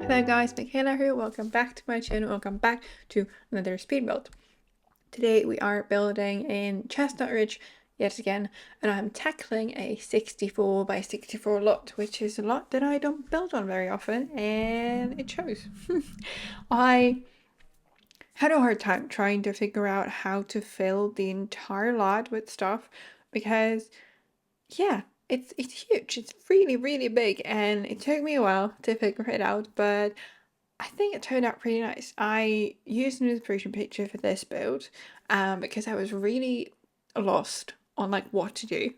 Hello guys, Michaela here, welcome back to my channel, welcome back to another speed build. Today we are building in Chestnut Ridge yet again, and I'm tackling a 64 by 64 lot, which is a lot that I don't build on very often, and it shows. I had a hard time trying to figure out how to fill the entire lot with stuff because, yeah, it's huge. It's really big, and it took me a while to figure it out, but I think it turned out pretty nice. I used an inspiration picture for this build because I was really lost on like what to do.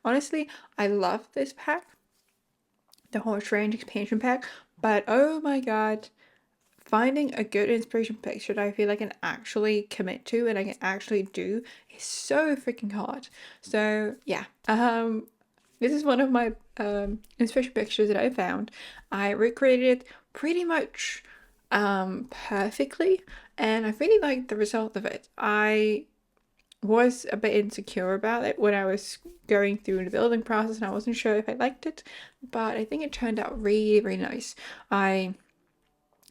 Honestly, I love this pack, the Horse Range expansion pack, but oh my god, finding a good inspiration picture that I feel I can actually commit to and I can actually do is so freaking hard. So yeah, this is one of my inspiration pictures that I found. I recreated it pretty much perfectly, and I really liked the result of it. I was a bit insecure about it when I was going through the building process and I wasn't sure if I liked it, but I think it turned out really nice. I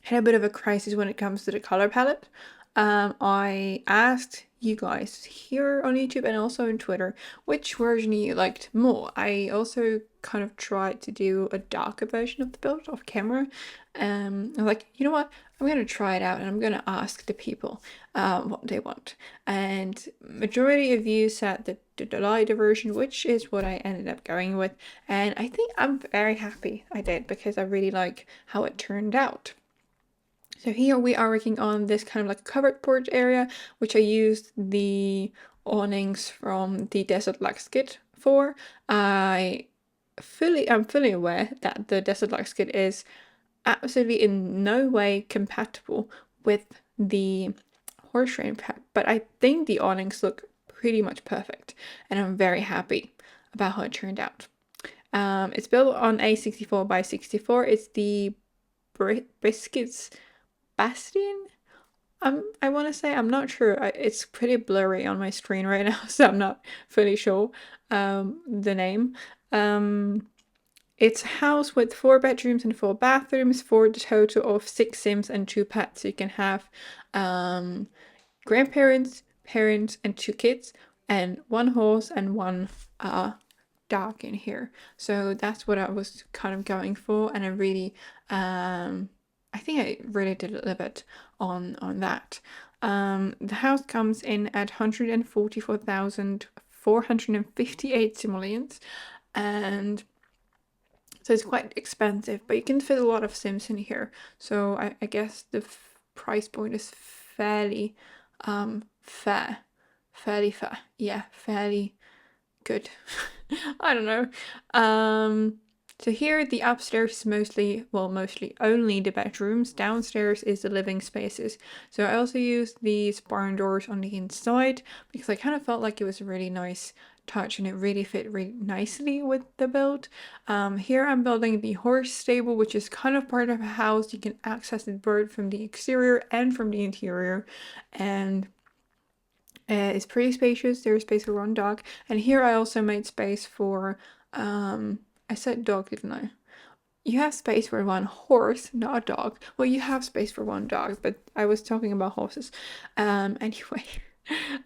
had a bit of a crisis when it comes to the color palette. I asked you guys here on YouTube and also on Twitter which version you liked more. I also kind of tried to do a darker version of the build off camera. I'm like, you know what? I'm gonna try it out and I'm gonna ask the people what they want. And majority of you said that the lighter version, which is what I ended up going with. And I think I'm very happy I did because I really like how it turned out. So here we are working on this kind of like covered porch area, which I used the awnings from the Desert Lux kit for. I'm fully aware that the Desert Lux kit is absolutely in no way compatible with the horse rain pack, but I think the awnings look pretty much perfect, and I'm very happy about how it turned out. It's built on a 64 by 64. It's the Briskets Bastion. I want to say, I'm not sure. It's pretty blurry on my screen right now, so I'm not fully sure the name. It's a house with 4 bedrooms and 4 bathrooms for the total of 6 Sims and 2 pets. So you can have grandparents, parents, and 2 kids, and 1 horse and 1 dog in here. So that's what I was kind of going for, and I really I think I really did a little bit on that. The house comes in at 144,458 simoleons, and so it's quite expensive, but you can fit a lot of Sims in here. So I guess the price point is fairly fair. Yeah, fairly good. I don't know. So here the upstairs is mostly only the bedrooms. Downstairs is the living spaces. So I also used these barn doors on the inside because I kind of felt like it was a really nice touch and it really fit really nicely with the build. Here I'm building the horse stable, which is kind of part of a house. You can access the bird from the exterior and from the interior, and it's pretty spacious. There's space for 1 dog, and here I also made space for I said dog, didn't I? You have space for 1 horse, not a dog. Well, you have space for 1 dog, but I was talking about horses. Anyway.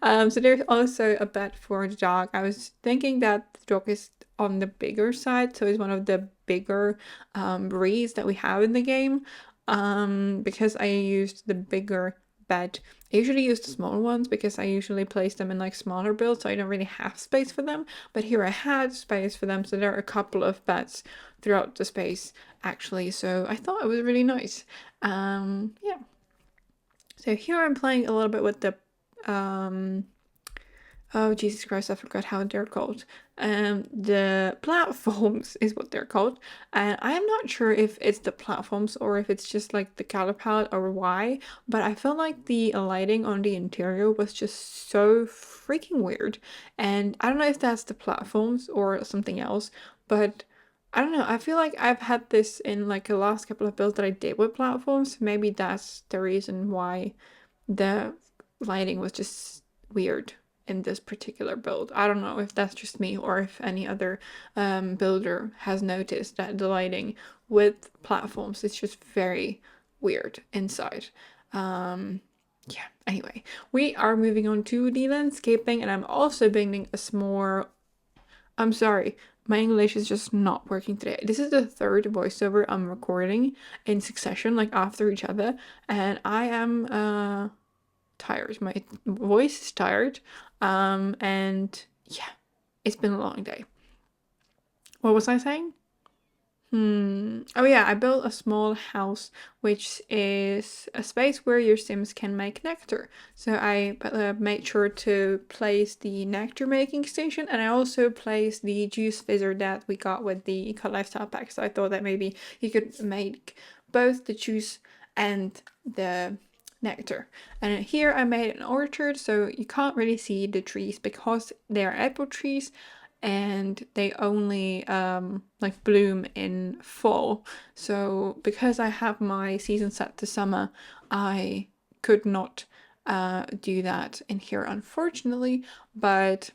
So there's also a bed for the dog. I was thinking that the dog is on the bigger side, so it's one of the bigger breeds that we have in the game. Because I used the bigger bed. I usually use the smaller ones because I usually place them in like smaller builds, so I don't really have space for them. But here I had space for them, so there are a couple of beds throughout the space actually. So I thought it was really nice. Yeah. So here I'm playing a little bit with the oh Jesus Christ, I forgot how they're called. The platforms is what they're called, and I am not sure if it's the platforms or if it's just like the color palette or why, but I felt like the lighting on the interior was just so freaking weird, and I don't know if that's the platforms or something else, but I don't know, I feel like I've had this in like the last couple of builds that I did with platforms. Maybe that's the reason why the lighting was just weird. in this particular build. I don't know if that's just me or if any other builder has noticed that the lighting with platforms is just very weird inside. Yeah, anyway, we are moving on to the landscaping, and I'm also building a small... I'm sorry, my English is just not working today. This is the third voiceover I'm recording in succession, like after each other, and I am tired. My voice is tired, and yeah, it's been a long day. What was I saying? Oh yeah, I built a small house, which is a space where your Sims can make nectar. So I made sure to place the nectar making station, and I also placed the juice fizzer that we got with the Cut Lifestyle pack. So I thought that maybe you could make both the juice and the nectar. And here I made an orchard, so you can't really see the trees because they are apple trees and they only like bloom in fall. So because I have my season set to summer, I could not do that in here, unfortunately, but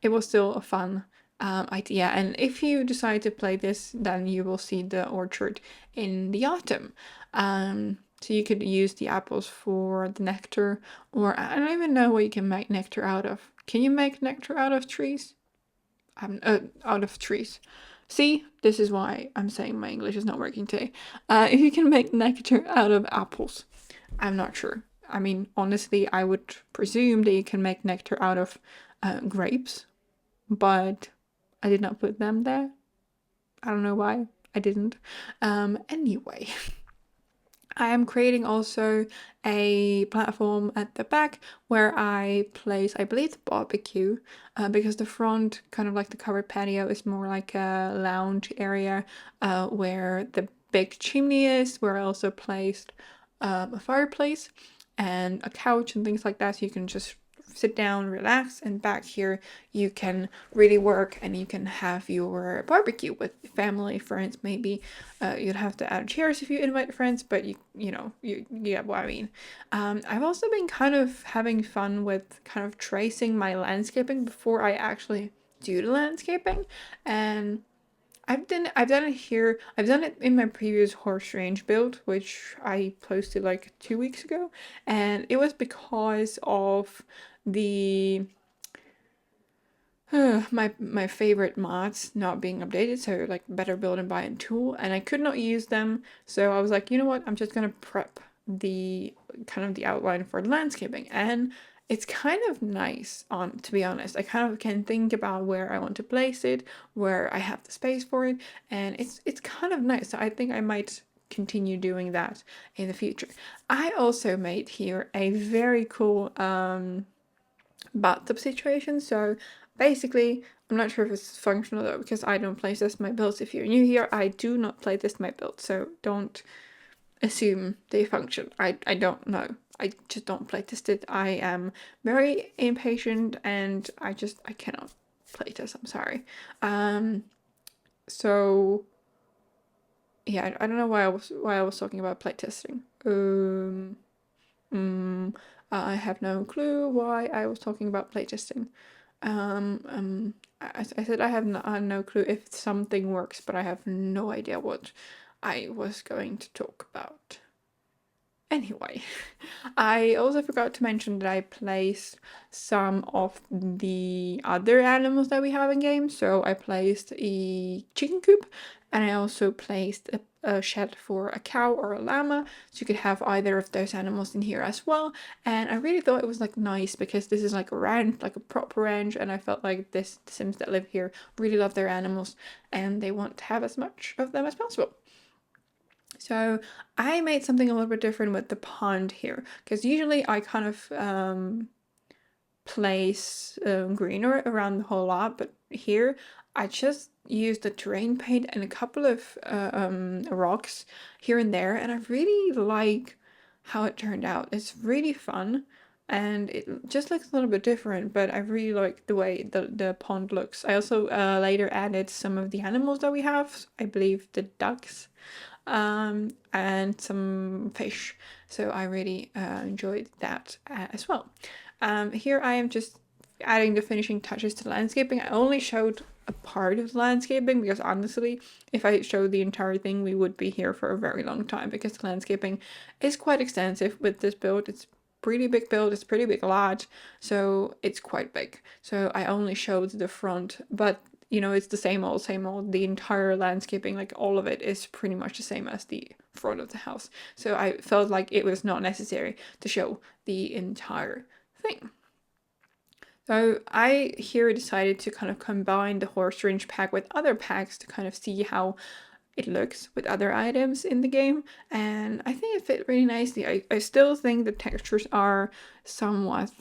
it was still a fun idea. And if you decide to play this, then you will see the orchard in the autumn. So you could use the apples for the nectar, or I don't even know what you can make nectar out of. Can you make nectar out of trees? Out of trees. See, this is why I'm saying my English is not working today. If you can make nectar out of apples, I'm not sure. I mean, honestly, I would presume that you can make nectar out of grapes, but I did not put them there. I don't know why I didn't. Anyway. I am creating also a platform at the back where I place, I believe, the barbecue, because the front, kind of like the covered patio, is more like a lounge area where the big chimney is, where I also placed a fireplace and a couch and things like that, so you can just sit down, relax, and back here you can really work and you can have your barbecue with family, friends. Maybe you'd have to add chairs if you invite friends, but you get what I mean. I've also been kind of having fun with kind of tracing my landscaping before I actually do the landscaping, and I've done it here. I've done it in my previous horse range build, which I posted like 2 weeks ago, and it was because of the my favorite mods not being updated, so like better build and buy and tool, and I could not use them, so I was like, you know what, I'm just gonna prep the kind of the outline for the landscaping, and it's kind of nice, to be honest. I kind of can think about where I want to place it, where I have the space for it, and it's kind of nice. So I think I might continue doing that in the future. I also made here a very cool bathtub situation. So basically, I'm not sure if it's functional though, because I don't play test my builds. If you're new here, I do not play test my builds, so don't assume they function. I don't know. I just don't play test it. I am very impatient and I cannot play test. I'm sorry. So yeah, I don't know why I was talking about playtesting. I have no clue why I was talking about playtesting. I said I have no clue if something works, but I have no idea what I was going to talk about. Anyway, I also forgot to mention that I placed some of the other animals that we have in game. So I placed a chicken coop, and I also placed a shed for a cow or a llama, so you could have either of those animals in here as well. And I really thought it was like nice because this is like a ranch, like a proper ranch, and I felt like the Sims that live here really love their animals and they want to have as much of them as possible. So I made something a little bit different with the pond here, because usually I kind of place greenery around the whole lot, but here I just used the terrain paint and a couple of rocks here and there, and I really like how it turned out. It's really fun and it just looks a little bit different, but I really like the way the pond looks. I also later added some of the animals that we have, I believe the ducks, and some fish. So I really enjoyed that as well. Here I am just adding the finishing touches to landscaping. I only showed a part of the landscaping because honestly, if I showed the entire thing, we would be here for a very long time because the landscaping is quite extensive with this build. It's pretty big build, it's pretty big lot, so it's quite big. So I only showed the front, but you know, it's the same old, same old. The entire landscaping, like all of it, is pretty much the same as the front of the house. So I felt like it was not necessary to show the entire thing. So I here decided to kind of combine the horse range pack with other packs to kind of see how it looks with other items in the game, and I think it fit really nicely. I still think the textures are somewhat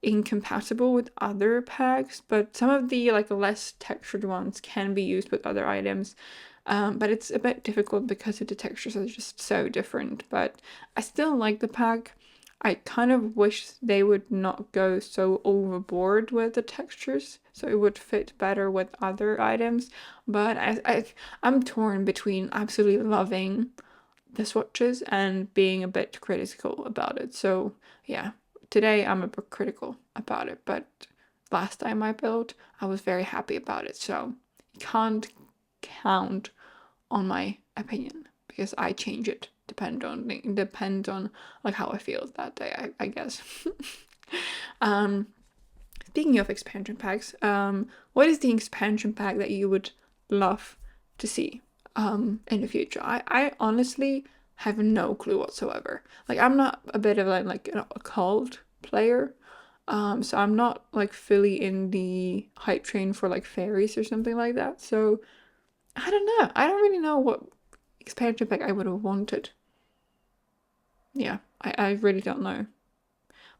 incompatible with other packs, but some of the like less textured ones can be used with other items. But it's a bit difficult because the textures are just so different, but I still like the pack. I kind of wish they would not go so overboard with the textures, so it would fit better with other items. But I'm torn between absolutely loving the swatches and being a bit critical about it. So yeah, today I'm a bit critical about it, but last time I built, I was very happy about it. So you can't count on my opinion because I change it depend on like how I feel that day, I guess. Speaking of expansion packs, what is the expansion pack that you would love to see in the future? I honestly have no clue whatsoever. Like I'm not a bit of like an occult player. So I'm not like fully in the hype train for like fairies or something like that. So I don't know. I don't really know what expansion pack I would have wanted. Yeah, I really don't know.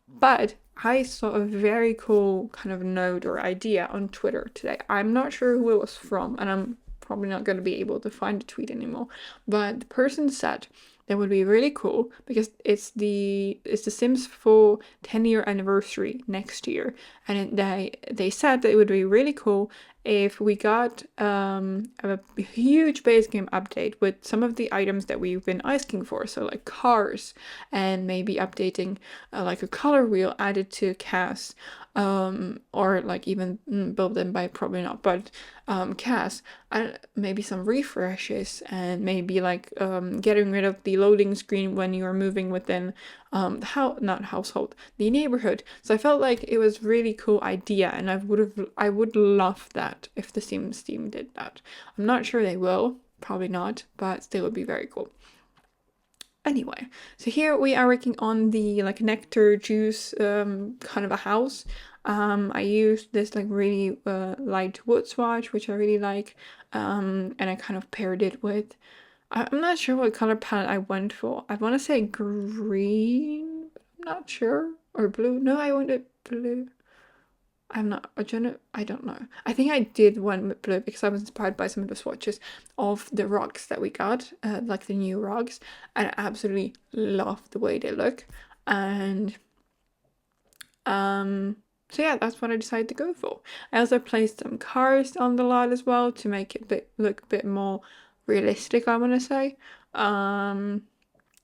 But I saw a very cool kind of note or idea on Twitter today. I'm not sure who it was from, and I'm probably not going to be able to find the tweet anymore. But the person said that would be really cool because it's the Sims 4 10-year anniversary next year, and they said that it would be really cool if we got a huge base game update with some of the items that we've been asking for, so like cars, and maybe updating like a color wheel added to Cass, or like even build them by probably not, but Cass, maybe some refreshes, and maybe like getting rid of the loading screen when you are moving within the neighborhood. So I felt like it was really cool idea, and I would love that if the Sims team did that. I'm not sure they will, probably not, but still would be very cool. Anyway, so here we are working on the like nectar juice kind of a house. I used this like really light wood swatch, which I really like, and I kind of paired it with, I'm not sure what color palette I went for. I want to say green, but I'm not sure, or blue. No, I wanted blue. I don't know. I think I did one with blue because I was inspired by some of the swatches of the rugs that we got, like the new rugs, and I absolutely love the way they look. And so yeah, that's what I decided to go for. I also placed some cars on the lot as well to make it look a bit more realistic, I want to say.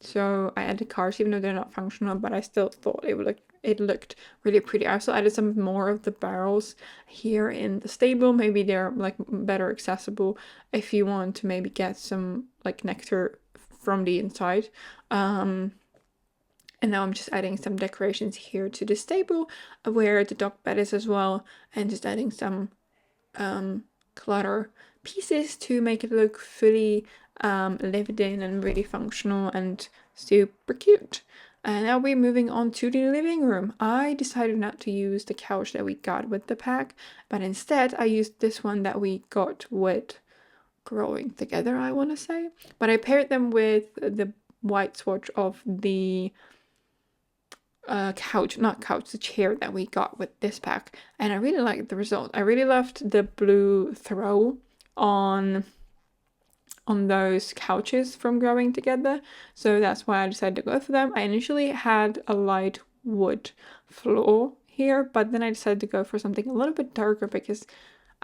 So I added cars even though they're not functional, but I still thought it looked really pretty. I also added some more of the barrels here in the stable. Maybe they're like better accessible if you want to maybe get some like nectar from the inside. And now I'm just adding some decorations here to the stable where the dog bed is as well, and just adding some clutter pieces to make it look fully lived in and really functional and super cute. And now we're moving on to the living room. I decided not to use the couch that we got with the pack, but instead I used this one that we got with Growing Together, I want to say. But I paired them with the white swatch of the the chair that we got with this pack, and I really liked the result. I really loved the blue throw on those couches from Growing Together, so that's why I decided to go for them. I initially had a light wood floor here, but then I decided to go for something a little bit darker because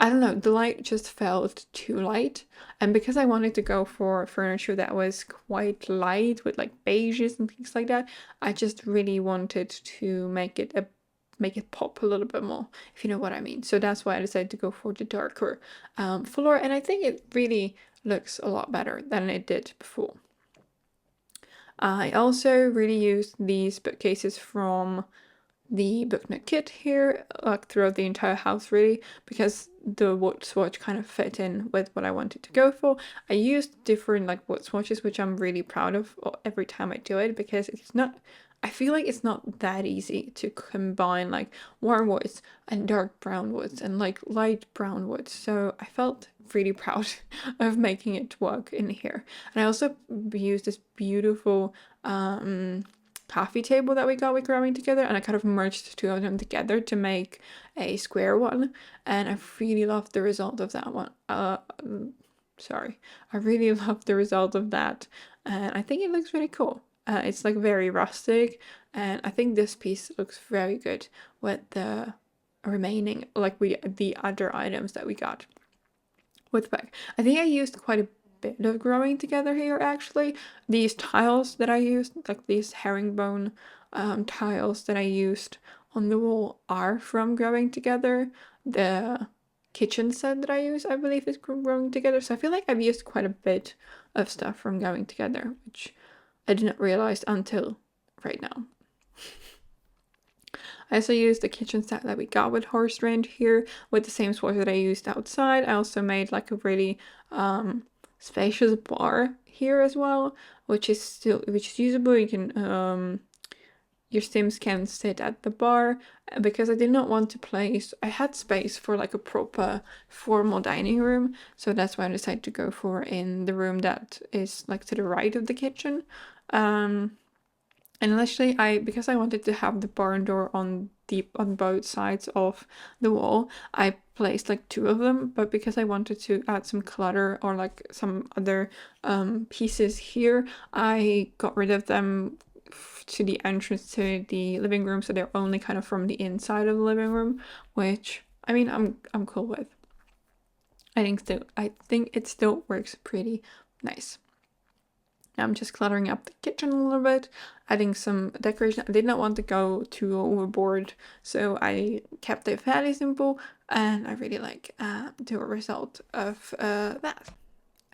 I don't know, the light just felt too light, and because I wanted to go for furniture that was quite light with like beiges and things like that, I just really wanted to make it a make it pop a little bit more, if you know what I mean. So that's why I decided to go for the darker floor, and I think it really looks a lot better than it did before. I also really used these bookcases from the Book Nook kit here, like throughout the entire house really, because the wood swatch kind of fit in with what I wanted to go for. I used different like wood swatches, which I'm really proud of every time I do it, because it's not, I feel like it's not that easy to combine like warm woods and dark brown woods and like light brown woods. So I felt really proud of making it work in here. And I also used this beautiful coffee table that we got with Growing Together, and I kind of merged the two of them together to make a square one, and I really loved the result of that one. Sorry, I really loved the result of that, and I think it looks really cool. It's like very rustic, and I think this piece looks very good with the remaining, like the other items that we got with back. I think I used quite a bit of Growing Together here actually. These tiles that I used, like these herringbone tiles that I used on the wall, are from Growing Together. The kitchen set that I use, I believe, is Growing Together. So I feel like I've used quite a bit of stuff from Growing Together, which I did not realize until right now. I also used the kitchen set that we got with Horse Ranch here with the same swatch that I used outside. I also made like a really spacious bar here as well, which is usable. You can your Sims can sit at the bar, because I did not want to place, I had space for like a proper formal dining room, so that's why I decided to go for in the room that is like to the right of the kitchen. And actually, because I wanted to have the barn door on both sides of the wall, I placed like two of them. But because I wanted to add some clutter or like some other pieces here, I got rid of them to the entrance to the living room, so they're only kind of from the inside of the living room, which I mean I'm cool with. I think it still works pretty nice. I'm just cluttering up the kitchen a little bit, adding some decoration. I did not want to go too overboard, so I kept it fairly simple, and I really like the result of that.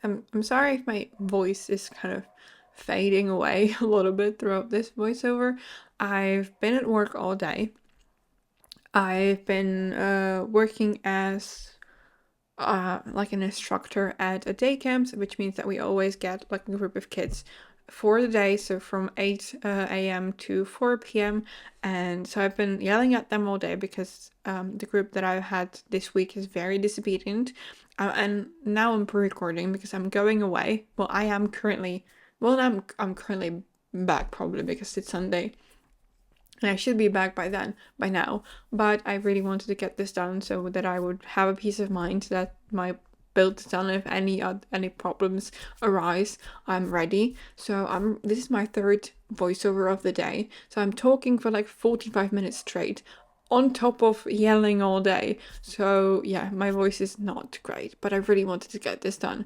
I'm sorry if my voice is kind of fading away a little bit throughout this voiceover. I've been at work all day. I've been working as like an instructor at a day camp, which means that we always get like a group of kids for the day, so from 8 a.m. to 4 p.m. And so I've been yelling at them all day because the group that I've had this week is very disobedient. And now I'm pre-recording because I'm going away. Well, I'm currently back probably because it's Sunday. And I should be back by now, but I really wanted to get this done so that I would have a peace of mind that my build is done. If any problems arise, I'm ready. So this is my third voiceover of the day. So I'm talking for like 45 minutes straight, on top of yelling all day. So yeah, my voice is not great, but I really wanted to get this done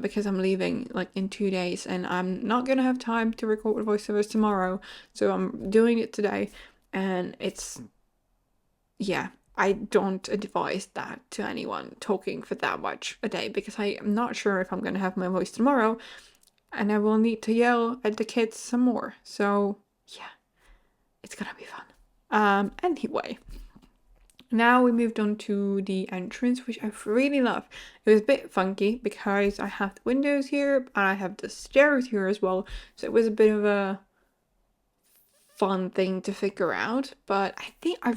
because I'm leaving like in 2 days, and I'm not gonna have time to record voiceovers tomorrow, so I'm doing it today. And I don't advise that to anyone, talking for that much a day, because I am not sure if I'm gonna have my voice tomorrow, and I will need to yell at the kids some more. So yeah, it's gonna be fun. Anyway, now we moved on to the entrance, which I really love. It was a bit funky because I have the windows here and I have the stairs here as well, so it was a bit of a fun thing to figure out. But I think I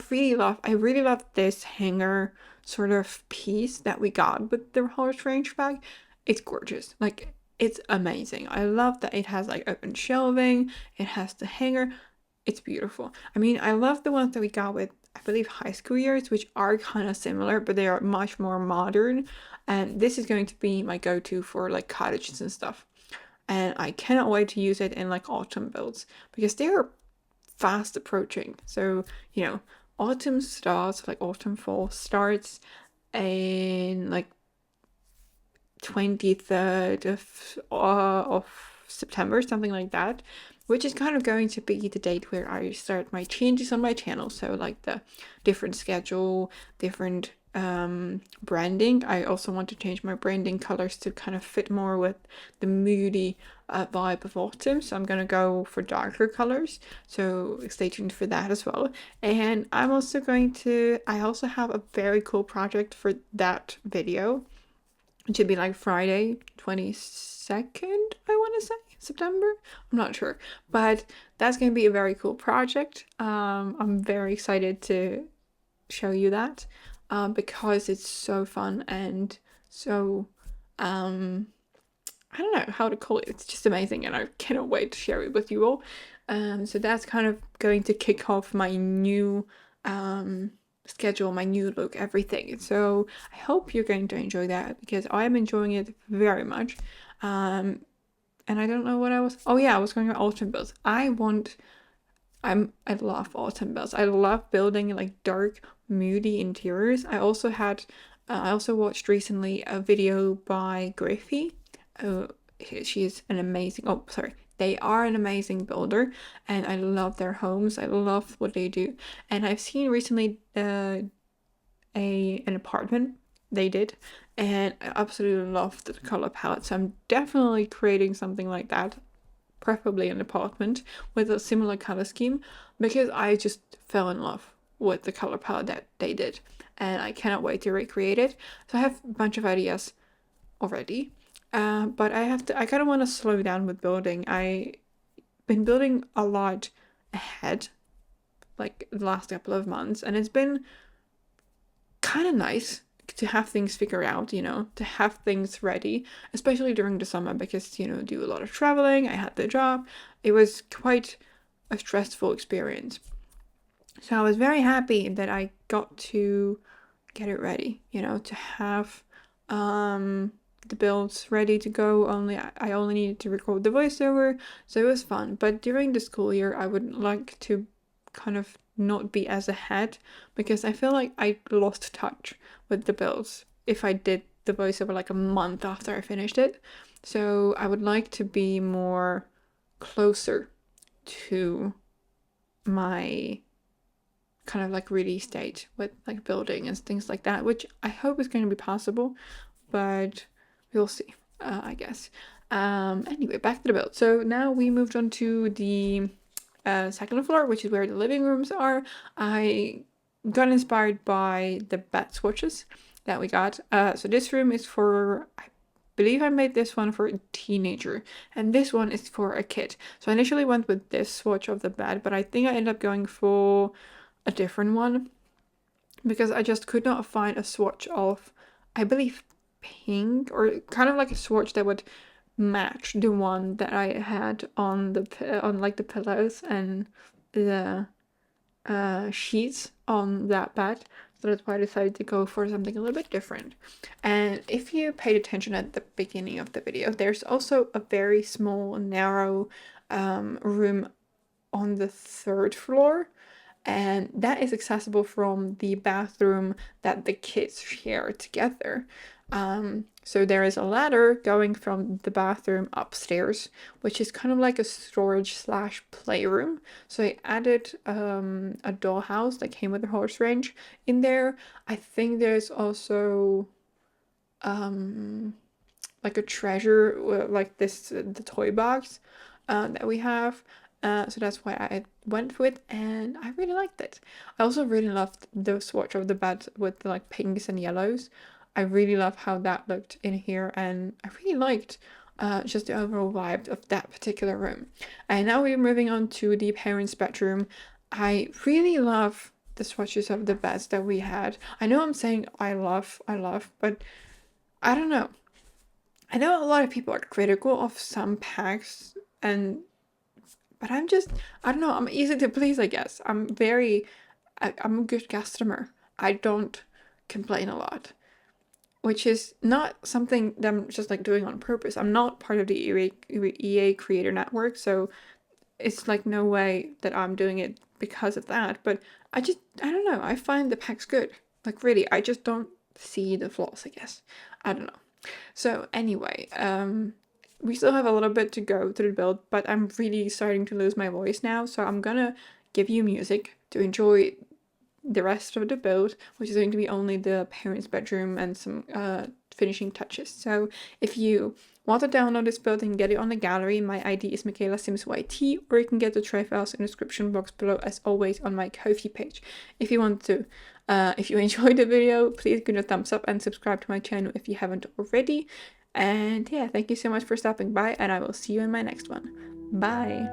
really love this hanger sort of piece that we got with the Horse Ranch bag. It's gorgeous, like it's amazing. I love that it has like open shelving, it has the hanger. It's beautiful. I mean, I love the ones that we got with, I believe, high school years, which are kind of similar, but they are much more modern. And this is going to be my go-to for like cottages and stuff. And I cannot wait to use it in like autumn builds because they are fast approaching. So, autumn starts, like autumn fall starts in like 23rd of September, something like that. which is kind of going to be the date where I start my changes on my channel. So like the different schedule, different branding. I also want to change my branding colors to kind of fit more with the moody vibe of autumn. So I'm gonna go for darker colors. So stay tuned for that as well. And I'm also I also have a very cool project for that video. It should be like Friday 22nd, I want to say, September. I'm not sure, but that's going to be a very cool project. I'm very excited to show you that because it's so fun and so I don't know how to call it. It's just amazing, and I cannot wait to share it with you all. So that's kind of going to kick off my new schedule, my new look, everything. So I hope you're going to enjoy that because I am enjoying it very much. And I don't know what I was. Oh yeah, I was going to autumn builds. I love autumn builds. I love building like dark, moody interiors. I also watched recently a video by Griffey. She's an amazing. Oh, sorry. They are an amazing builder, and I love their homes. I love what they do. And I've seen recently an apartment they did, and I absolutely love the color palette. So I'm definitely creating something like that, preferably an apartment with a similar color scheme, because I just fell in love with the color palette that they did, and I cannot wait to recreate it. So I have a bunch of ideas already. But I kind of want to slow down with building. I've been building a lot ahead, like the last couple of months, and it's been kind of nice to have things figured out, to have things ready, especially during the summer because, do a lot of traveling. I had the job. It was quite a stressful experience. So I was very happy that I got to get it ready, to have the builds ready to go. I only needed to record the voiceover, so it was fun. But during the school year, I would like to kind of not be as ahead because I feel like I lost touch with the builds if I did the voiceover like a month after I finished it. So I would like to be more closer to my kind of like release date with like building and things like that, which I hope is going to be possible, but we'll see, I guess. Anyway, back to the build. So now we moved on to the second floor, which is where the living rooms are. I got inspired by the bed swatches that we got. So this room is for, I believe I made this one for a teenager, and this one is for a kid. So I initially went with this swatch of the bed, but I think I ended up going for a different one because I just could not find a swatch of, I believe, pink, or kind of like a swatch that would match the one that I had on like the pillows and the sheets on that bed. So that's why I decided to go for something a little bit different. And if you paid attention at the beginning of the video, there's also a very small, narrow room on the third floor, and that is accessible from the bathroom that the kids share together. So there is a ladder going from the bathroom upstairs, which is kind of like a storage slash playroom. So I added a dollhouse that came with a horse range in there. I think there's also like a treasure, like the toy box that we have. So that's why I went with, and I really liked it. I also really loved the swatch of the bed with the like pinks and yellows. I really love how that looked in here, and I really liked just the overall vibe of that particular room. And now we're moving on to the parents' bedroom. I really love the swatches of the beds that we had. I know I'm saying I love, but I don't know. I know a lot of people are critical of some packs, but I don't know, I'm easy to please, I guess. I'm a good customer. I don't complain a lot, which is not something that I'm just like doing on purpose. I'm not part of the EA Creator Network, so it's like no way that I'm doing it because of that. But I don't know, I find the packs good. Like really, I just don't see the flaws, I guess. I don't know. So anyway, we still have a little bit to go to the build, but I'm really starting to lose my voice now, so I'm gonna give you music to enjoy the rest of the build, which is going to be only the parents' bedroom and some finishing touches. So if you want to download this build and get it on the gallery, my ID is michaelasimsyt, or you can get the tray files in the description box below, as always, on my Ko-fi page. If you want to, if you enjoyed the video, please give it a thumbs up and subscribe to my channel if you haven't already. And yeah, thank you so much for stopping by, and I will see you in my next one. Bye!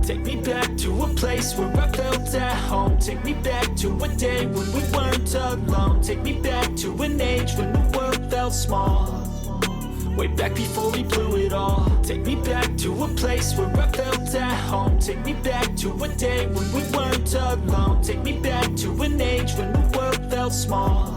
Take me back to a place where I felt at home. Take me back to a day when we weren't alone. Take me back to an age when the world felt small. Way back before we blew it all. Take me back to a place where I felt at home. Take me back to a day when we weren't alone. Take me back to an age when the world felt small.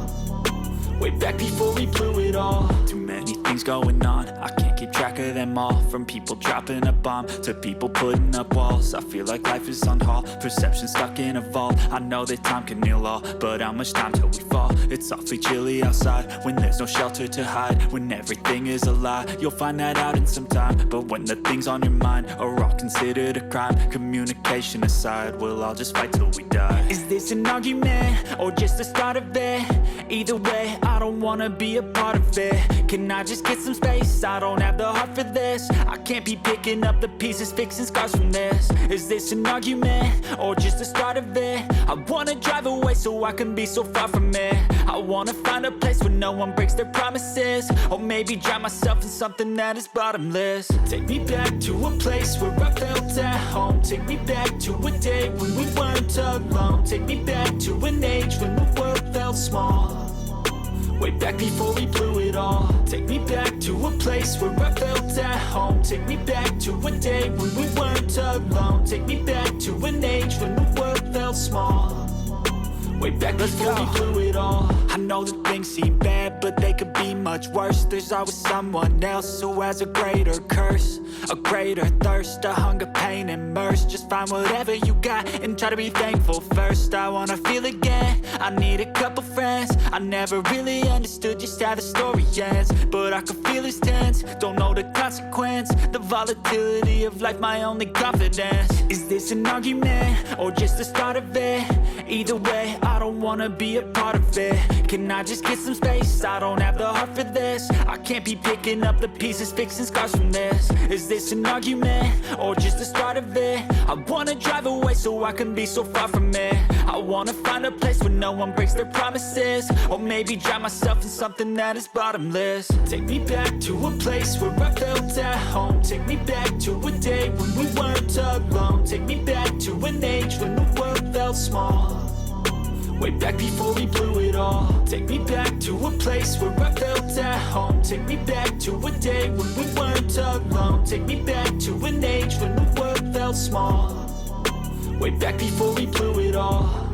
Way back before we blew it all. Too many things going on, I can't keep track of them all. From people dropping a bomb to people putting up walls. I feel like life is on hold, perception stuck in a vault. I know that time can heal all, but how much time till we fall? It's awfully chilly outside, when there's no shelter to hide. When everything is a lie, you'll find that out in some time. But when the things on your mind are all considered a crime, communication aside, we'll all just fight till we die. Is this an argument, or just the start of it? Either way, I don't wanna be a part of it. Can I just get some space? I don't have the heart for this. I can't be picking up the pieces, fixing scars from this. Is this an argument, or just the start of it? I wanna drive away so I can be so far from it. I wanna find a place where no one breaks their promises, or maybe drown myself in something that is bottomless. Take me back to a place where I felt at home. Take me back to a day when we weren't alone. Take me back to an age when the world felt small. Way back before we blew it all. Take me back to a place where I felt at home. Take me back to a day when we weren't alone. Take me back to an age when the world felt small. Way back before we blew it all. I know that things seem bad, but they could be much worse. There's always someone else who has a greater curse, a greater thirst, a hunger, pain, and mercy. Just find whatever you got and try to be thankful first. I wanna feel again, I need a couple friends. I never really understood just how the story ends, but I can feel it's tense, don't know the consequence. The volatility of life, my only confidence. Is this an argument, or just the start of it? Either way, I don't wanna be a part of it. Can I just get some space? I don't have the heart for this. I can't be picking up the pieces, fixing scars from this. Is this an argument, or just the start of it? I wanna drive away so I can be so far from it. I wanna find a place where no one breaks their promises, or maybe drown myself in something that is bottomless. Take me back to a place where I felt at home. Take me back to a day when we weren't alone. Take me back to an age when the world felt small. Way back before we blew it all. Take me back to a place where I felt at home. Take me back to a day when we weren't alone. Take me back to an age when the world felt small. Way back before we blew it all.